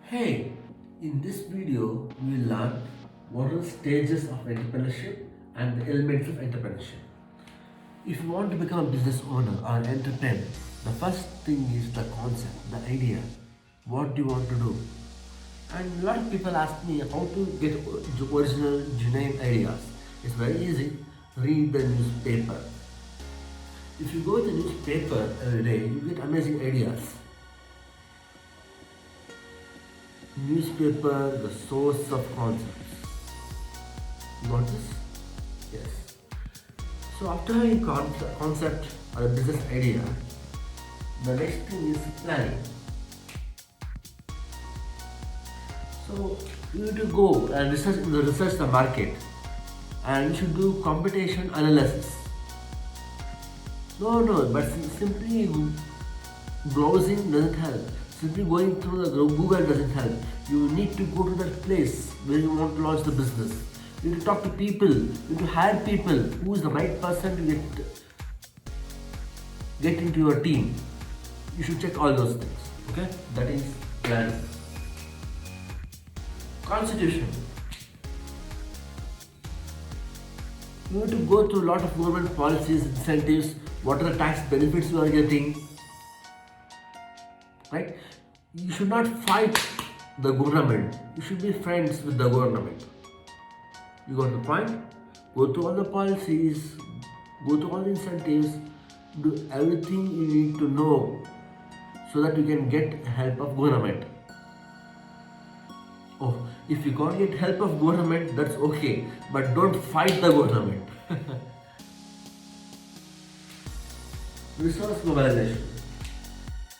Hey, in this video, we will learn what are the stages of entrepreneurship and the elements of entrepreneurship. If you want to become a business owner or an entrepreneur, the first thing is the concept, the idea. What do you want to do? And a lot of people ask me how to get original, genuine ideas. It's very easy. Read the newspaper. If you go to the newspaper every day, you get amazing ideas. Newspaper, the source of concepts. You got this? Yes. So after having concept or a business idea, the next thing is planning. So you need to go and research the market, and you should do competition analysis. No, but simply browsing doesn't help. Simply going through the Google doesn't help. You need to go to that place where you want to launch the business. You need to talk to people. You need to hire people. Who is the right person to get into your team? You should check all those things. Okay, that is planning. Constitution. You need to go through a lot of government policies, incentives. What are the tax benefits you are getting? Right? You should not fight the government. You should be friends with the government. You got the point? Go through all the policies, go through all the incentives, do everything you need to know so that you can get help of government. Oh, if you can't get help of government, that's okay, but don't fight the government. Resource mobilization.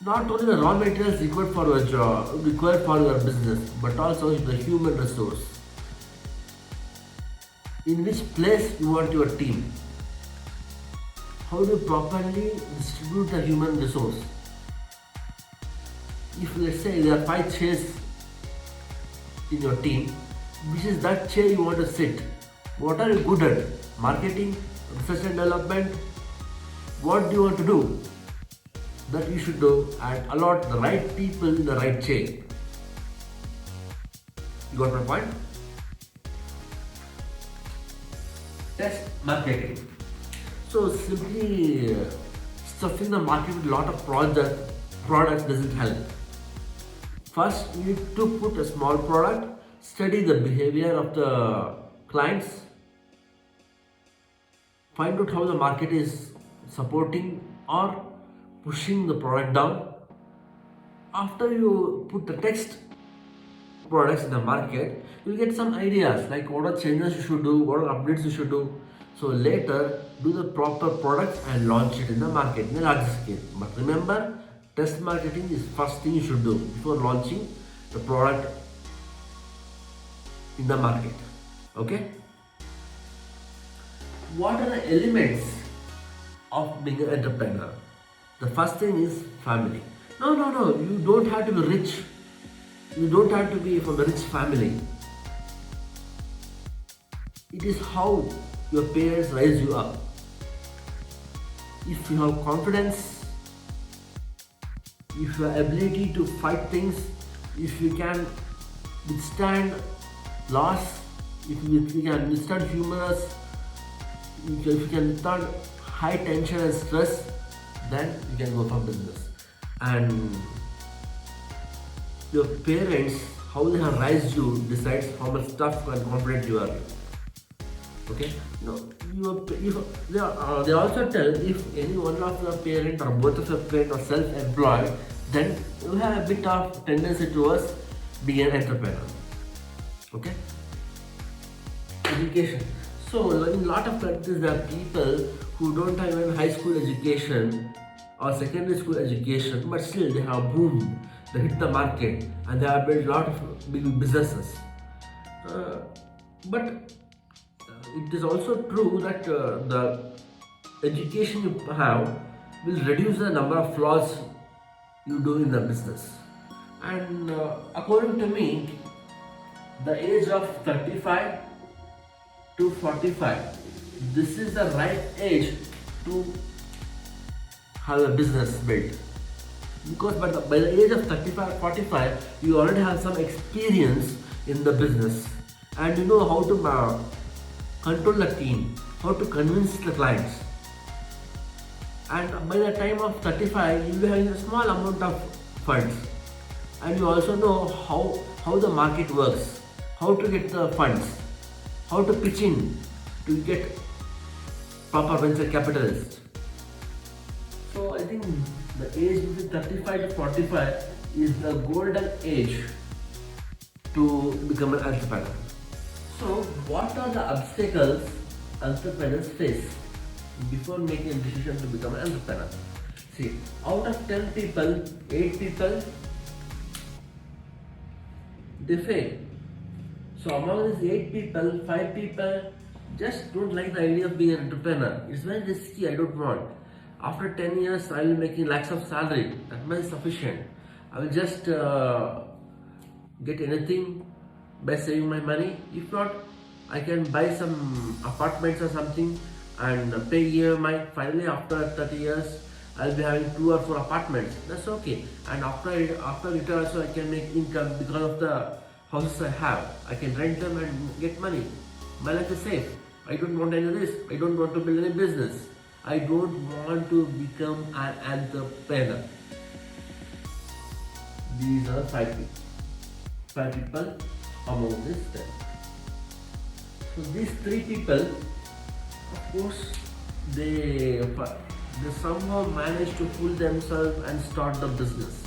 Not only the raw materials required for your job, required for your business, but also the human resource. In which place you want your team? How do you properly distribute the human resource? If let's say there are 5 chairs in your team, which is that chair you want to sit? What are you good at? Marketing, research and development? What do you want to do? That you should do and allot the right people in the right chair. You got my point? Test marketing. So simply stuffing the market with a lot of products doesn't help. First, you need to put a small product, study the behavior of the clients, find out how the market is supporting or pushing the product down. After you put the text products in the market, you'll get some ideas like what are changes you should do, what are updates you should do. So later, do the proper products and launch it in the market in a larger scale. But remember, test marketing is first thing you should do before launching the product in the market. Okay? What are the elements of being an entrepreneur? The first thing is family. No, you don't have to be rich. You don't have to be from a rich family. It is how your parents raise you up. If you have confidence, if you have ability to fight things, if you can withstand loss, if you can withstand humorous, if you can withstand high tension and stress, then you can go for business. And your parents, how they have raised you, decides how much tough and confident you are. Okay? No, they also tell if any one of your parent or both of your parents are self-employed, then you have a bit of tendency towards being an entrepreneur. Okay? Education. So in a lot of countries there are people who don't have even high school education or secondary school education, but still they have boomed, they hit the market and they have built a lot of big businesses. But it is also true that the education you have will reduce the number of flaws you do in the business. And according to me, the age of 35 to 45, this is the right age to have a business built. because by the age of 35, 45, you already have some experience in the business and you know how to control the team, how to convince the clients. And by the time of 35, you will be having a small amount of funds, and you also know how the market works, how to get the funds, how to pitch in to get proper venture capitalists. So I think the age between 35 to 45 is the golden age to become an entrepreneur. So what are the obstacles entrepreneurs face before making a decision to become an entrepreneur? See, out of 10 people, 8 people, they fail. So among these 8 people, 5 people just don't like the idea of being an entrepreneur. It's very risky, I don't want. After 10 years, I will be making lakhs of salary. That much is sufficient. I will just get anything by saving my money. If not, I can buy some apartments or something and pay EMI. Finally, after 30 years, I'll be having 2 or 4 apartments. That's okay. And after return also, I can make income because of the houses I have. I can rent them and get money. My life is safe. I don't want any risk. I don't want to build any business. I don't want to become an entrepreneur. These are 5 people. 5 people among this 10. So these 3 people, of course, they somehow manage to fool themselves and start the business.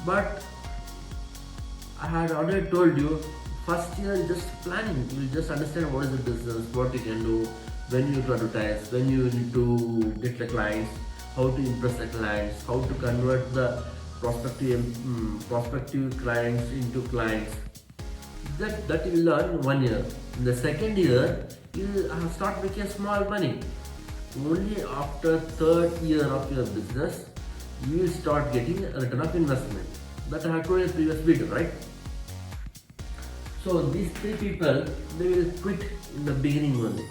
But I had already told you, first year is just planning. You just understand what is the business, what you can do, when you need to advertise, when you need to get the clients, how to impress the clients, how to convert the prospective clients into clients. That you will learn in 1 year. In the second year, you will start making small money. Only after third year of your business, you will start getting a return of investment. That I have told in the previous video, right? So these 3 people, they will quit in the beginning only.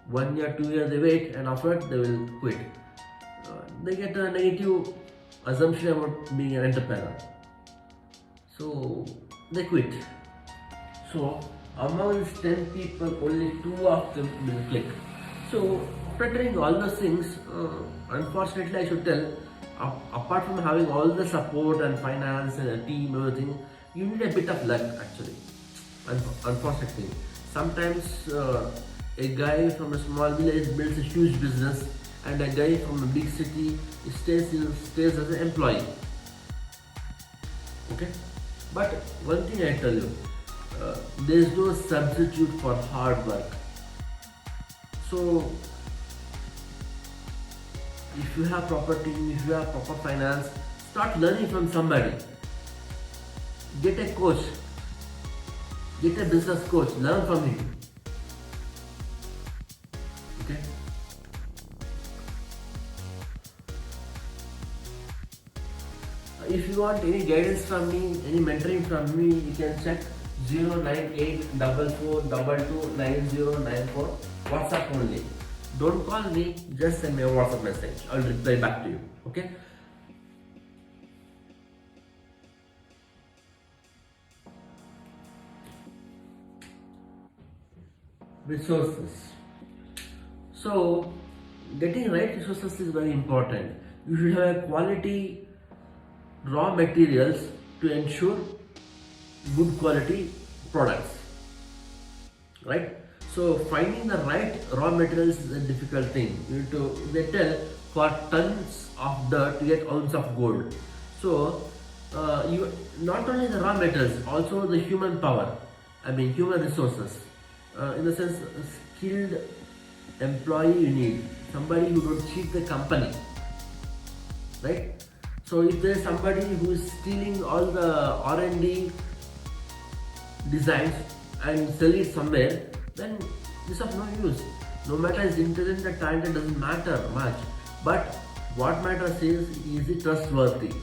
1 year, 2 years they wait, and after that they will quit. They get a negative assumption about being an entrepreneur. So they quit. So among these 10 people, only 2 of them will click. So after doing all those things, unfortunately I should tell, apart from having all the support and finance and a team, everything, you need a bit of luck actually. Unfortunately, sometimes a guy from a small village builds a huge business, and a guy from a big city stays as an employee. Okay, but one thing I tell you, there is no substitute for hard work. So if you have proper team, if you have proper finance, start learning from somebody. Get a coach, get a business coach, learn from him. Okay. If you want any guidance from me, any mentoring from me, you can check 09844229094, WhatsApp only. Don't call me, just send me a WhatsApp message. I'll reply back to you. Okay. Resources. So getting right resources is very important. You should have a quality raw materials to ensure good quality products, right? So finding the right raw materials is a difficult thing. They tell for tons of dirt to get ounce of gold. So you not only the raw materials, also the human power, human resources, in the sense skilled employee you need, somebody who don't cheat the company, right? So if there is somebody who is stealing all the R&D designs and sell it somewhere, then it's of no use. No matter his intelligent or talented, doesn't matter much. But what matters is it trustworthy?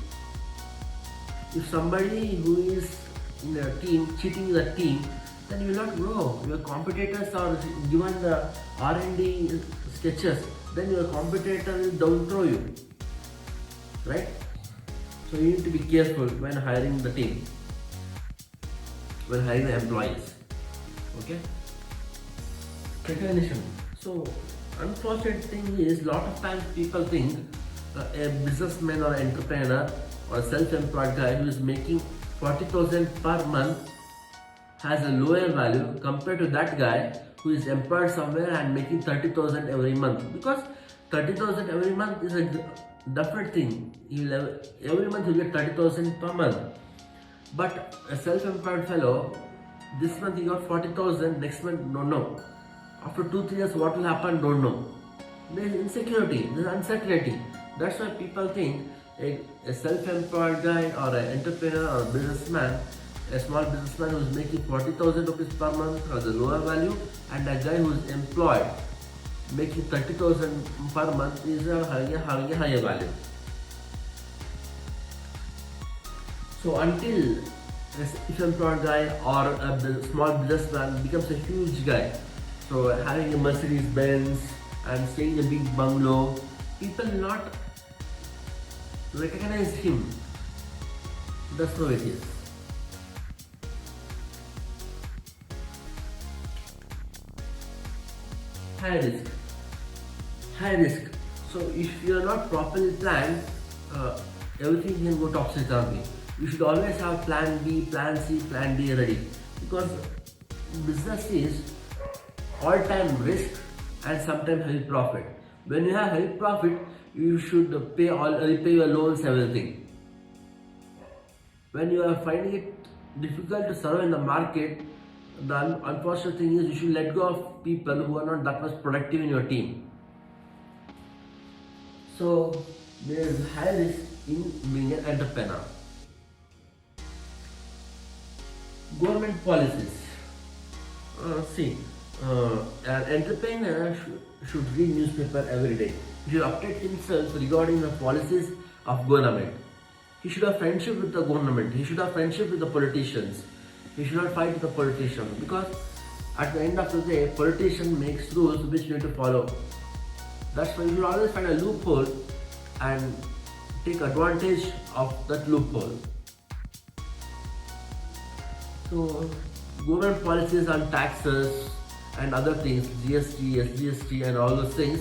If somebody who is in a team cheating the team, then you will not grow. Your competitors are given the R&D sketches, then your competitor will down throw you. right? So you need to be careful when hiring the team, when hiring the employees. Okay. Recognition. So unfortunate thing is, lot of times people think a businessman or entrepreneur or self-employed guy who is making 40,000 per month has a lower value compared to that guy who is employed somewhere and making 30,000 every month, because 30,000 every month is a different thing. Every month you get 30,000 per month, but a self-employed fellow, this month he got 40,000, next month don't know, after 2-3 years what will happen don't know. There is insecurity, there is uncertainty. That's why people think a self-employed guy or an entrepreneur or a businessman, a small businessman who is making 40,000 rupees per month has a lower value, and a guy who is employed making 30,000 per month is having a higher value. So until a self-employed guy or a small businessman becomes a huge guy, so having a Mercedes Benz and staying in a big bungalow, people will not recognize him. That's how it is. High risk. High risk. So if you are not properly planned, everything can go topsy-turvy. You should always have plan B, plan C, plan D ready, because business is all-time risk and sometimes heavy profit. When you have heavy profit, you should repay your loans, everything. When you are finding it difficult to survive in the market, the unfortunate thing is you should let go of people who are not that much productive in your team. So there is high risk in being an entrepreneur. Government policies. An entrepreneur should read newspaper every day. He should update himself regarding the policies of government. He should have friendship with the government. He should have friendship with the politicians. He should not fight with the politicians, because at the end of the day, politician makes rules which you need to follow. That's why you should always find a loophole and take advantage of that loophole. So government policies on taxes and other things, GST, SGST and all those things,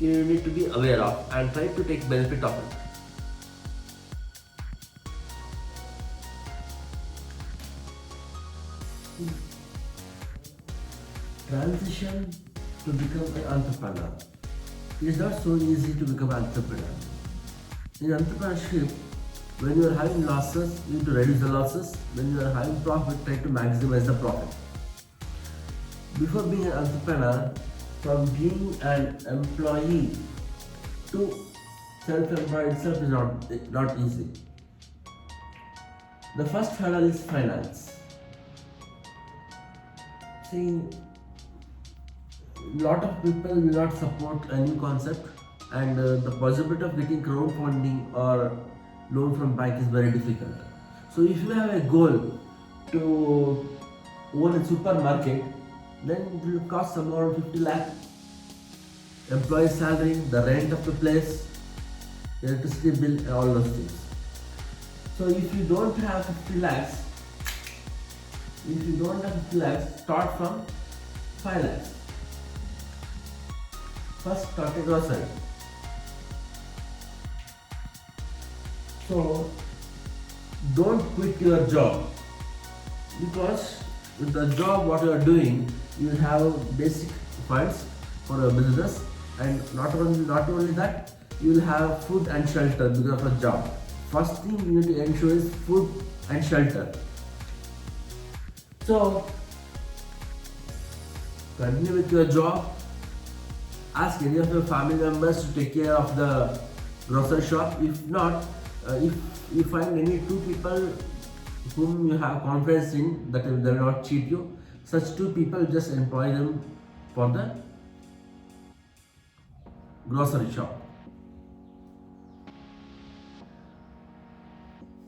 you need to be aware of and try to take benefit of it. Transition to become an entrepreneur. It is not so easy to become an entrepreneur. In entrepreneurship, when you are having losses, you need to reduce the losses. When you are having profit, try to maximize the profit. Before being an entrepreneur, from being an employee to self-employed itself is not easy. The first hurdle is finance. See, lot of people will not support a new concept, and the possibility of getting crowdfunding or loan from bank is very difficult. So if you have a goal to own a supermarket, then it will cost some around 50 lakh. Employee salary, the rent of the place, electricity bill and all those things. So if you don't have 50 lakhs, start from 5 lakhs. First start a grocery. So don't quit your job, because with the job what you are doing, you will have basic funds for your business, and not only that, you will have food and shelter because of a job. First thing you need to ensure is food and shelter. So continue with your job. Ask any of your family members to take care of the grocery shop. If not, if you find any two people whom you have confidence in that they will not cheat you, such two people, just employ them for the grocery shop.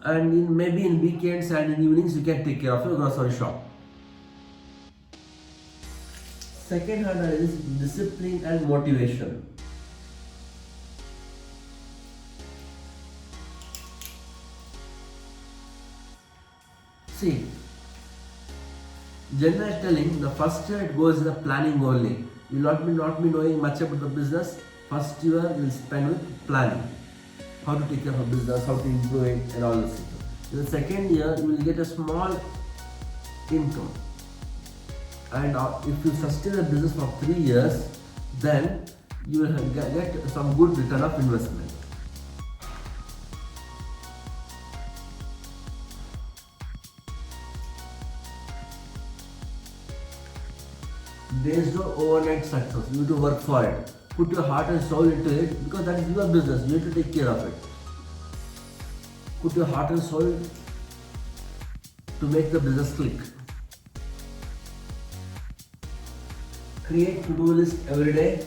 And maybe in weekends and in evenings you can take care of your grocery shop. Second hurdle is discipline and motivation. See, generally telling, the first year it goes in the planning only. You will not be knowing much about the business. First year you will spend with planning. How to take care of a business, how to improve it, and all this stuff. In the second year, you will get a small income. And if you sustain the business for 3 years, then you will get some good return of investment. There is no overnight success. You need to work for it. Put your heart and soul into it because that is your business. You need to take care of it. Put your heart and soul to make the business click. Create to-do list every day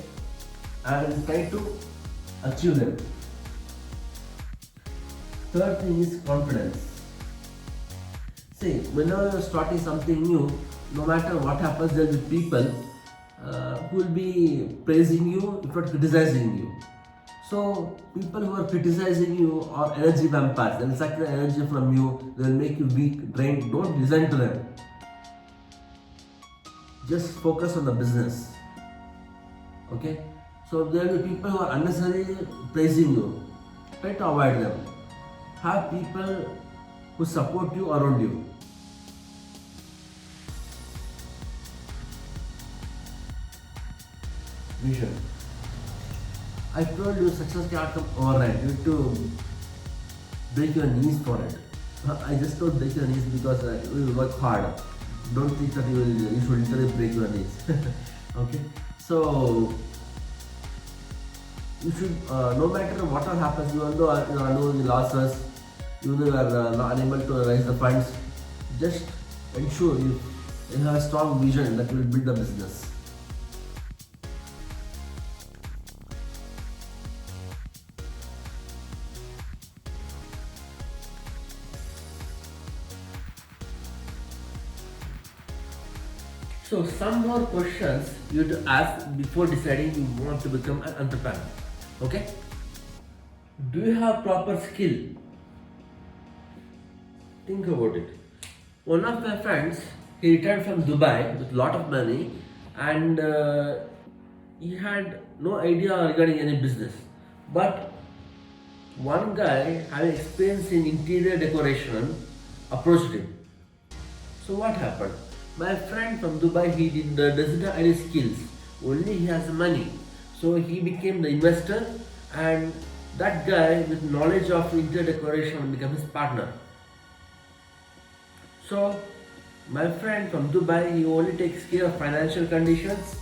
and try to achieve them. Third thing is confidence. See, whenever you're starting something new, no matter what happens, there will be people who will be praising you, if not criticizing you. So, people who are criticizing you are energy vampires. They will suck the energy from you, they will make you weak, drained. Don't listen to them. Just focus on the business. Okay? So, there will be people who are unnecessarily praising you. Try to avoid them. Have people who support you around you. Vision. I told you success cannot come overnight. You need to break your knees for it. I just told break your knees because you will work hard. Don't think that you should literally break your knees. Okay? So you should, no matter what happens, even though you are losing losses, even though you are not unable to raise the funds, just ensure you have a strong vision that will build the business. So some more questions you have to ask before deciding you want to become an entrepreneur. Okay? Do you have proper skill? Think about it. One of my friends, he returned from Dubai with a lot of money and he had no idea regarding any business. But one guy having experience in interior decoration approached him. So what happened? My friend from Dubai, he doesn't have any skills, only he has money. So he became the investor and that guy with knowledge of interior decoration became his partner. So my friend from Dubai, he only takes care of financial conditions.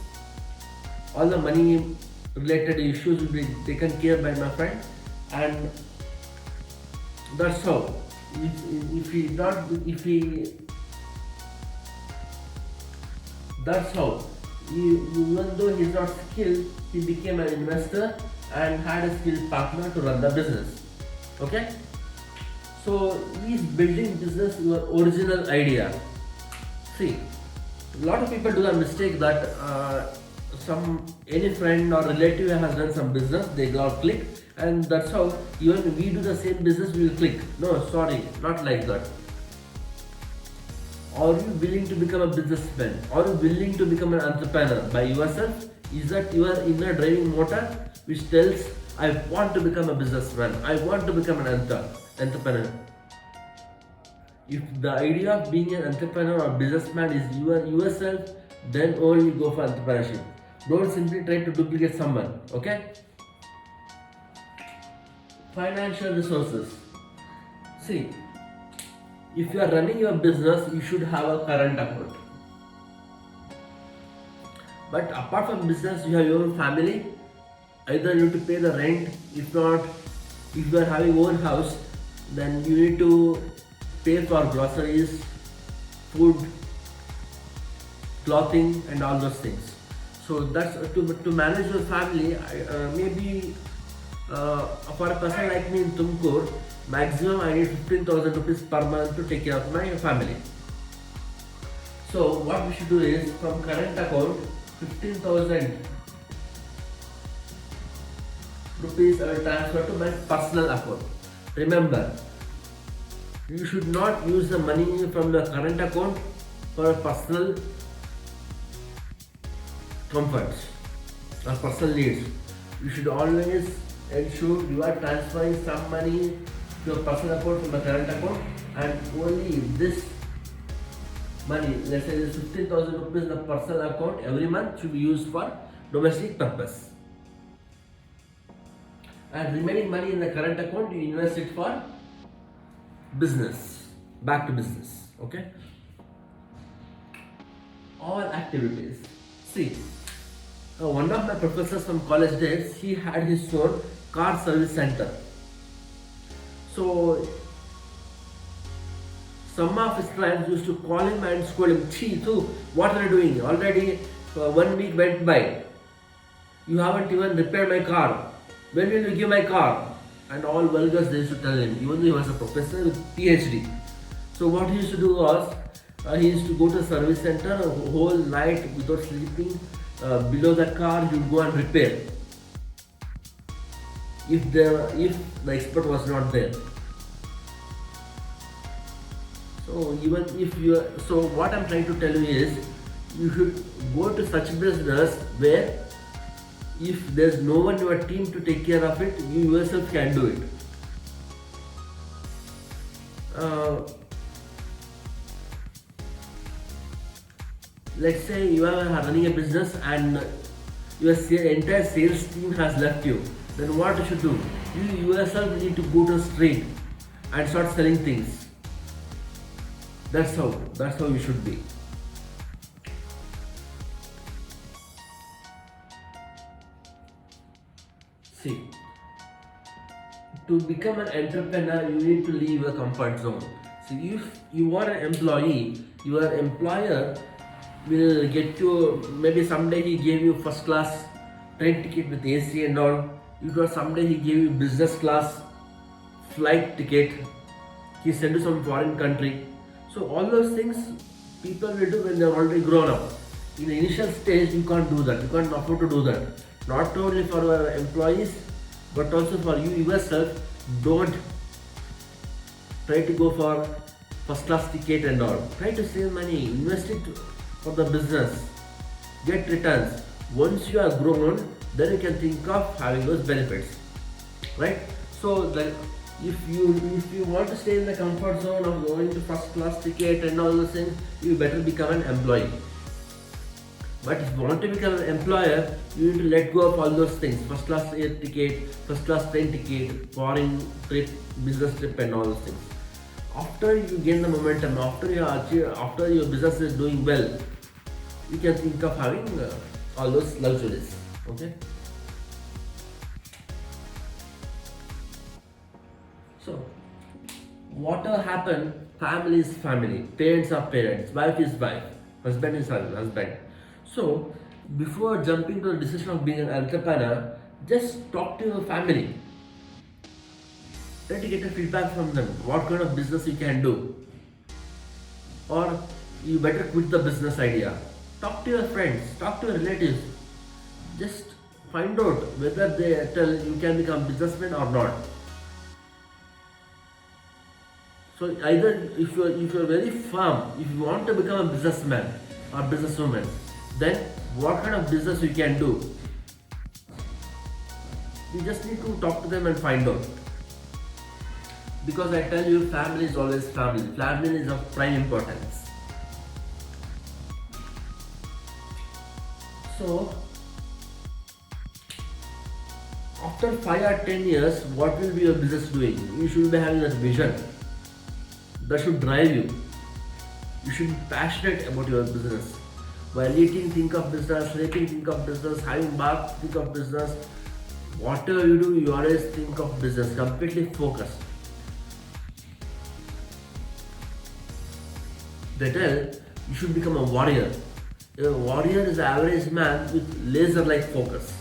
All the money related issues will be taken care by my friend, and that's how. That's how. Even though he's not skilled, he became an investor and had a skilled partner to run the business. Okay? So he's building business your original idea. See, a lot of people do the mistake that any friend or relative has done some business, they got click, and that's how even we do the same business, we will click. No, sorry, not like that. Are you willing to become a businessman? Are you willing to become an entrepreneur by yourself? Is that your inner driving motor which tells, I want to become a businessman, I want to become an entrepreneur? If the idea of being an entrepreneur or businessman is yourself, then only go for entrepreneurship. Don't simply try to duplicate someone. Okay? Financial resources. See, if you are running your business, you should have a current account. But apart from business, you have your family. Either you need to pay the rent. If not, if you are having own house, then you need to pay for groceries, food, clothing, and all those things. So that's to manage your family. Maybe for a person like me in Tumkur, maximum I need 15,000 rupees per month to take care of my family. So what we should do is, from current account, 15,000 rupees I will transfer to my personal account. Remember, You should not use the money from the current account for personal comforts or personal needs. You should always ensure you are transferring some money to a personal account from a current account, and only if this money, let's say this 15,000 rupees in the personal account every month, should be used for domestic purpose. And remaining money in the current account, you invest it for business, back to business. Okay? All activities. See, one of my professors from college days, he had his own car service center. So some of his clients used to call him and scold him, "Gee, too, what are you doing? Already 1 week went by. You haven't even repaired my car. When will you give my car?" And all vulgars they used to tell him, even though he was a professor with PhD. So what he used to do was, he used to go to a service center a whole night without sleeping. Below the car, he would go and repair. If the expert was not there. So even if you, so what I'm trying to tell you is, you should go to such business where if there's no one in your team to take care of it, you yourself can do it. Let's say you are running a business and your entire sales team has left you. Then what you should do? You yourself need to go to the street and start selling things. That's how you should be. See, to become an entrepreneur, you need to leave your comfort zone. See, if you are an employee, your employer will get you, maybe someday he gave you first class train ticket with AC and all. Because someday he gave you business class flight ticket. He sent you some foreign country. So all those things people will do when they are already grown up. In the initial stage, you can't do that. You can't afford to do that. Not only for your employees, but also for you yourself. Don't try to go for first class ticket and all. Try to save money, invest it for the business, get returns. Once you are grown, then you can think of having those benefits, right? So if you want to stay in the comfort zone of going to first class ticket and all those things, you better become an employee. But if you want to become an employer, you need to let go of all those things: first class air ticket, first class train ticket, foreign trip, business trip, and all those things. After you gain the momentum, after your business is doing well, you can think of having all those luxuries. Okay. So, whatever happen, family is family, parents are parents, wife is wife, husband is husband. So, before jumping to the decision of being an entrepreneur, just talk to your family. Try to get a feedback from them. What kind of business you can do, or you better quit the business idea. Talk to your friends, talk to your relatives. Just find out whether they tell you can become businessman or not. So either if you're very firm, if you want to become a businessman or businesswoman, then what kind of business you can do? You just need to talk to them and find out. Because I tell you, family is always family. Family is of prime importance. So after 5 or 10 years, what will be your business doing? You should be having that vision. That should drive you. You should be passionate about your business. While eating, think of business. Sleeping, think of business. Having bath, think of business. Whatever you do, you always think of business. Completely focused. They tell you should become a warrior. A warrior is an average man with laser-like focus.